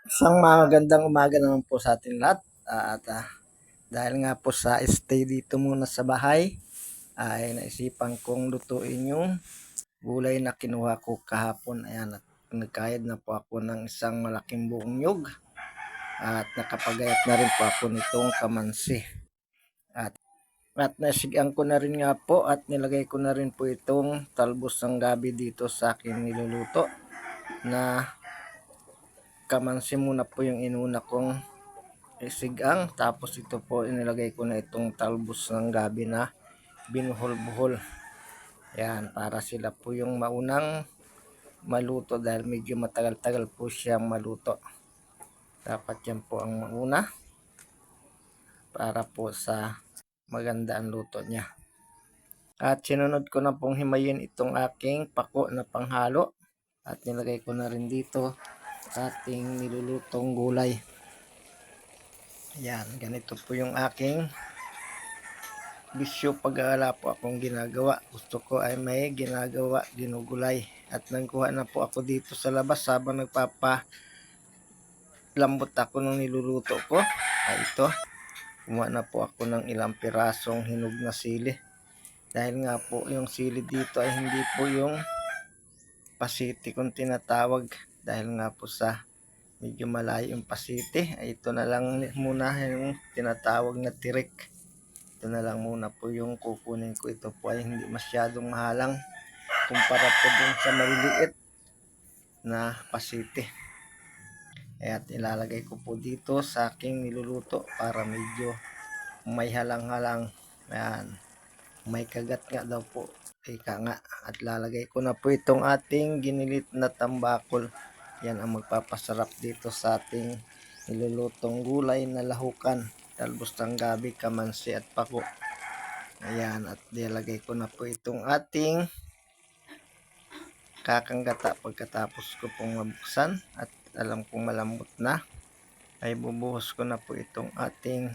Isang magandang umaga naman po sa atin lahat. Dahil nga po sa stay dito muna sa bahay, ay naisipan kong lutuin yung gulay na kinuha ko kahapon. Ayan, at nagkayad na po ako ng isang malaking buong nyug at nakapagayat na rin po ako nitong kamansi. At nasigang ko na rin nga po at nilagay ko na rin po itong talbos ng gabi dito sa akin niluluto na kamansi muna po yung inuna kong isigang, tapos ito po inilagay ko na itong talbos ng gabi na binuhol-buhol. Yan, para sila po yung maunang maluto dahil medyo matagal-tagal po siyang maluto. Dapat yan po ang mauna para po sa maganda ang luto niya. At sinunod ko na pong himayin itong aking pako na panghalo at nilagay ko na rin dito ating nilulutong gulay. Yan, ganito po yung aking bisyo pag-aala po akong ginagawa. Gusto ko ay may ginagawa, ginugulay. At nagkuha na po ako dito sa labas habang nagpapalambot ako ng niluluto ko. Ay ito, kumuha na po ako ng ilang pirasong hinog na sili. Dahil nga po yung sili dito ay hindi po yung pasiti kung tinatawag. Dahil nga po sa medyo malayo yung pasiti, ay ito na lang muna yung tinatawag na tirik. Ito na lang muna po yung kukunin ko. Ito po ay hindi masyadong mahalang kumpara po dun sa maliliit na pasiti. At ilalagay ko po dito sa aking niluluto para medyo may halang-halang. Ayan, may kagat nga daw po. Ika nga. At lalagay ko na po itong ating ginilit na tambakol. Yan ang magpapasarap dito sa ating nilulutong gulay na lahukan. Talbos ng gabi, kamansi at pako. Ayan, at nilagay ko na po itong ating kakanggata pagkatapos ko pong mabuksan at alam kong malambot na, ay bubuhos ko na po itong ating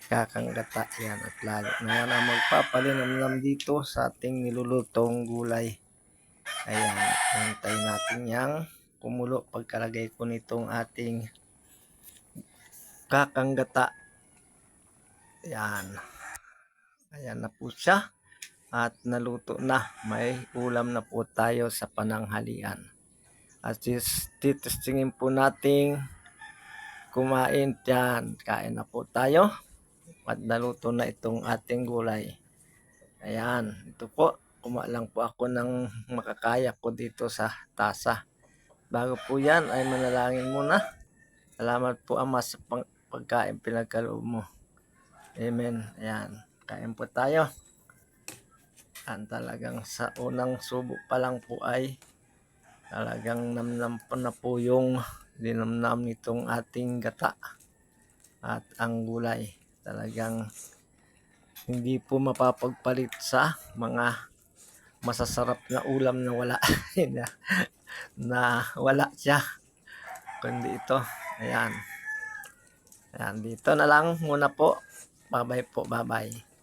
kakanggata. Yan, at lalo na yan ang magpapalinamnam dito sa ating nilulutong gulay. Ayan, hintayin natin yang kumulo pagkalagay ko nitong ating kakanggata. Yan. Ayan na po siya. At naluto na. May ulam na po tayo sa pananghalian. At titestingin po nating kumain. Yan. Kain na po tayo. At naluto na itong ating gulay. Ayan. Ito po. Kumuha lang po ako ng makakaya ko dito sa tasa. Bago po yan ay manalangin muna. Salamat po Ama sa pagkain pinagkaloob mo. Amen. Ayan. Kain po tayo. At talagang sa unang subok pa lang po ay talagang namnam pa na po yung dinamnam nitong ating gata at ang gulay. Talagang hindi po mapapagpalit sa mga masasarap na ulam na wala na wala siya kundi ito. Ayan. Ayan, dito na lang muna po. Bye-bye po. Bye-bye.